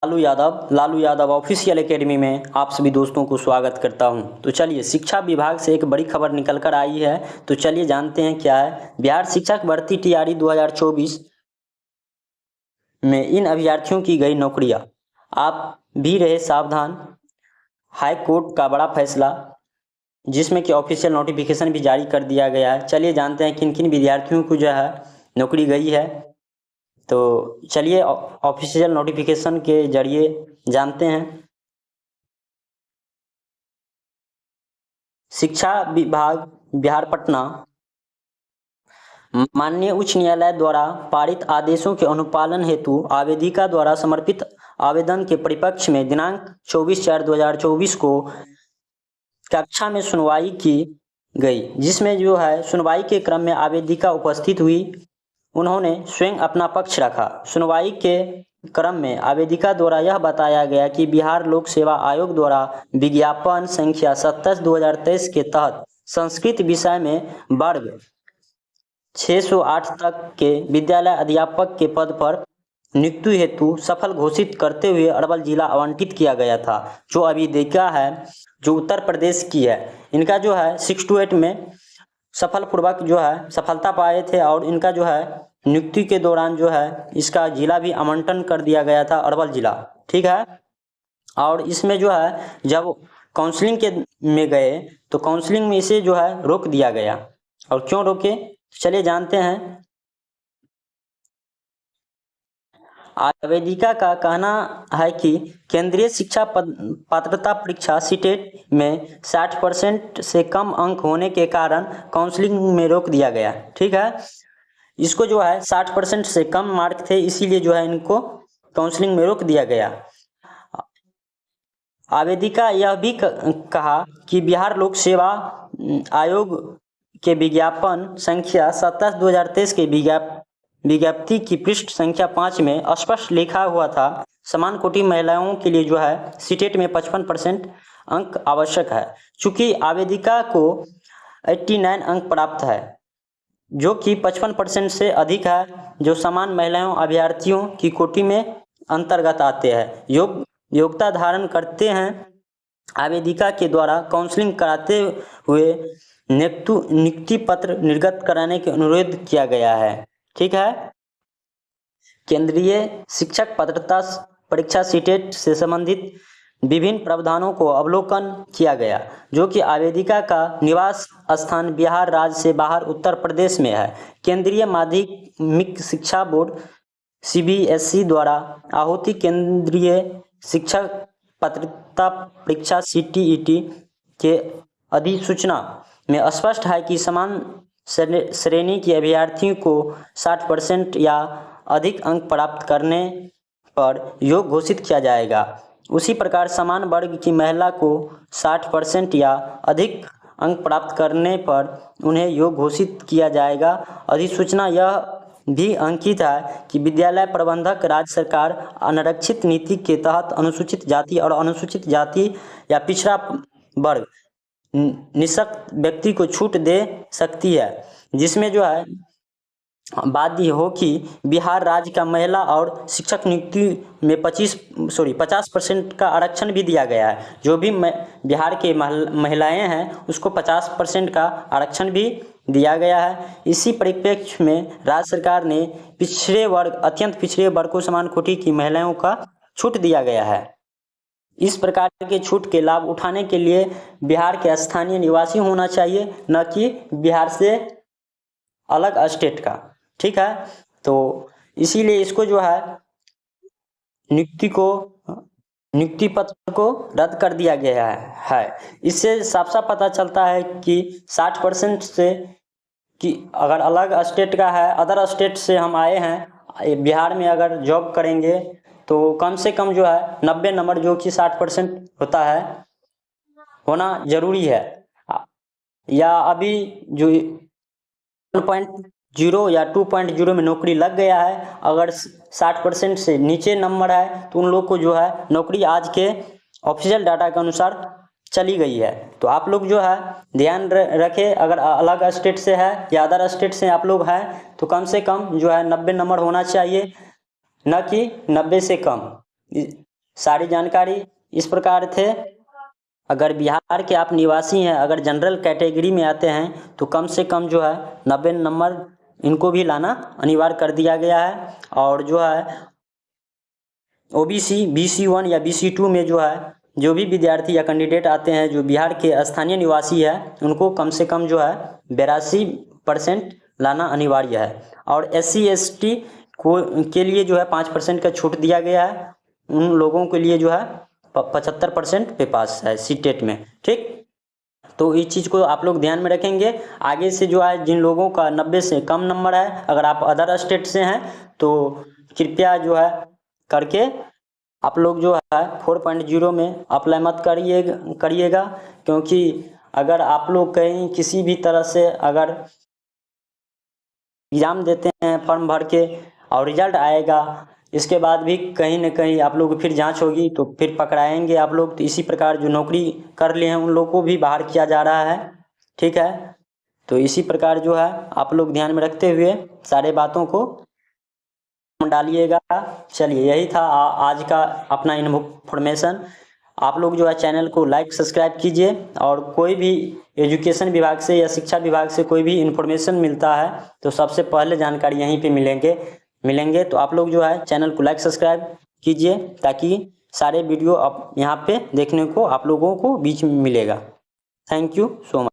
Lalu Yadav official academy में आप सभी दोस्तों को स्वागत करता हूं। तो चलिए, शिक्षा विभाग से एक बड़ी खबर निकल कर आई है। तो चलिए जानते हैं क्या है। बिहार शिक्षक भर्ती टीआरई 2024 में इन अभ्यर्थियों की गई नौकरियां। आप भी रहे सावधान। हाई कोर्ट का बड़ा फैसला, जिसमें कि ऑफिशियल नोटिफिकेशन भी जारी कर दिया गया है। चलिए जानते हैं किन किन विद्यार्थियों को जो है नौकरी गई है। तो चलिए ऑफिशियल नोटिफिकेशन के जरिए जानते हैं। शिक्षा विभाग बिहार पटना माननीय उच्च न्यायालय द्वारा पारित आदेशों के अनुपालन हेतु आवेदिका द्वारा समर्पित आवेदन के परिपक्ष में दिनांक 24/4/2024 को कक्षा में सुनवाई की गई, जिसमें जो है सुनवाई के क्रम में आवेदिका उपस्थित हुई। उन्होंने स्वयं अपना पक्ष रखा। सुनवाई के क्रम में आवेदिका द्वारा यह बताया गया कि बिहार लोक सेवा आयोग द्वारा विज्ञापन संख्या 27/2023 के तहत संस्कृत विषय में वर्ग 608 तक के विद्यालय अध्यापक के पद पर नियुक्ति हेतु सफल घोषित करते हुए अरवल जिला आवंटित किया गया था। जो आवेदिका है जो उत्तर प्रदेश की है, इनका जो है 6 to 8 में सफलपूर्वक जो है सफलता पाए थे और इनका जो है नियुक्ति के दौरान जो है इसका जिला भी आवंटन कर दिया गया था, अरवल जिला। ठीक है। और इसमें जो है जब काउंसलिंग के में गए तो काउंसलिंग में इसे जो है रोक दिया गया। और क्यों रोके, चलिए जानते हैं। आवेदिका का कहना है कि केंद्रीय शिक्षा पात्रता परीक्षा सीटेट में 60% से कम अंक होने के कारण काउंसलिंग में रोक दिया गया। ठीक है। इसको जो है 60% से कम मार्क थे, इसीलिए जो है इनको काउंसलिंग में रोक दिया गया। आवेदिका यह भी कहा कि बिहार लोक सेवा आयोग के विज्ञापन संख्या 27/2023 के विज्ञप्ति की पृष्ठ संख्या 5 में स्पष्ट लिखा हुआ था समान कोटि महिलाओं के लिए जो है सीटेट में 55% अंक आवश्यक है। चूंकि आवेदिका को 89 अंक प्राप्त है, जो कि 55% से अधिक है, जो समान महिलाओं अभ्यर्थियों की कोटि में अंतर्गत आते हैं, योग्यता धारण करते हैं। आवेदिका के द्वारा काउंसलिंग कराते हुए नियुक्ति पत्र निर्गत कराने के अनुरोध किया गया है। ठीक है। केंद्रीय शिक्षक पात्रता परीक्षा सीटेट से संबंधित विभिन्न प्रावधानों को अवलोकन किया गया, जो कि आवेदिका का निवास स्थान बिहार राज्य से बाहर उत्तर प्रदेश में है। केंद्रीय माध्यमिक शिक्षा बोर्ड CBSE द्वारा आहूत केंद्रीय शिक्षक पात्रता परीक्षा CTET के अधिसूचना में स्पष्ट है कि समान श्रेणी के अभ्यर्थियों को 60% या अधिक अंक प्राप्त करने पर योग्य घोषित किया जाएगा। उसी प्रकार समान वर्ग की महिला को 60% या अधिक अंक प्राप्त करने पर उन्हें योग्य घोषित किया जाएगा। अधिसूचना यह भी अंकित है कि विद्यालय प्रबंधक राज्य सरकार अनारक्षित नीति के तहत अनुसूचित जाति और अनुसूचित जाति या पिछड़ा वर्ग निःशक्त व्यक्ति को छूट दे सकती है, जिसमें जो है बाध्य हो कि बिहार राज्य का महिला और शिक्षक नियुक्ति में 50% का आरक्षण भी दिया गया है। जो भी बिहार के महिलाएं हैं उसको 50% का आरक्षण भी दिया गया है। इसी परिप्रेक्ष्य में राज्य सरकार ने अत्यंत पिछड़े वर्ग को समान कोटि की महिलाओं का छूट दिया गया है। इस प्रकार के छूट के लाभ उठाने के लिए बिहार के स्थानीय निवासी होना चाहिए, न कि बिहार से अलग स्टेट का। ठीक है। तो इसीलिए इसको जो है नियुक्ति पत्र को रद्द कर दिया गया है। इससे साफ साफ पता चलता है कि 60% से कि अगर अलग स्टेट का है, अदर स्टेट से हम आए हैं, बिहार में अगर जॉब करेंगे तो कम से कम जो है 90 नंबर, जो कि 60% होता है, होना जरूरी है। या अभी जो 1.0 या 2.0 में नौकरी लग गया है, अगर 60% से नीचे नंबर है तो उन लोग को जो है नौकरी आज के ऑफिशियल डाटा के अनुसार चली गई है। तो आप लोग जो है ध्यान रखें, अगर अलग स्टेट से है या अदर स्टेट से आप लोग हैं तो कम से कम जो है 90 नंबर होना चाहिए, न कि 90 से कम। सारी जानकारी इस प्रकार थे। अगर बिहार के आप निवासी हैं, अगर जनरल कैटेगरी में आते हैं तो कम से कम जो है 90 नंबर इनको भी लाना अनिवार्य कर दिया गया है। और जो है ओबीसी BC1 या BC2 में जो है जो भी विद्यार्थी या कैंडिडेट आते हैं जो बिहार के स्थानीय निवासी है उनको कम से कम जो है 82% लाना अनिवार्य है। और SC ST को के लिए जो है 5% का छूट दिया गया है। उन लोगों के लिए जो है 75% पे पास है CTET में। ठीक, तो इस चीज़ को आप लोग ध्यान में रखेंगे। आगे से जो है जिन लोगों का 90 से कम नंबर है, अगर आप अदर स्टेट से हैं तो कृपया जो है करके आप लोग जो है 4.0 में अप्लाई मत करिएगा, क्योंकि अगर आप लोग कहीं किसी भी तरह से अगर एग्ज़ाम देते हैं फॉर्म भर के और रिजल्ट आएगा, इसके बाद भी कहीं न कहीं आप लोग फिर जांच होगी तो फिर पकड़ाएंगे आप लोग। तो इसी प्रकार जो नौकरी कर लिए हैं उन लोगों को भी बाहर किया जा रहा है। ठीक है, तो इसी प्रकार जो है आप लोग ध्यान में रखते हुए सारे बातों को डालिएगा। चलिए, यही था आज का अपना इन्फॉर्मेशन। आप लोग जो है चैनल को लाइक सब्सक्राइब कीजिए, और कोई भी एजुकेशन विभाग से या शिक्षा विभाग से कोई भी इन्फॉर्मेशन मिलता है तो सबसे पहले जानकारी यहीं पे मिलेंगे। तो आप लोग जो है चैनल को लाइक सब्सक्राइब कीजिए ताकि सारे वीडियो आप यहाँ पे देखने को आप लोगों को बीच में मिलेगा। Thank you so much.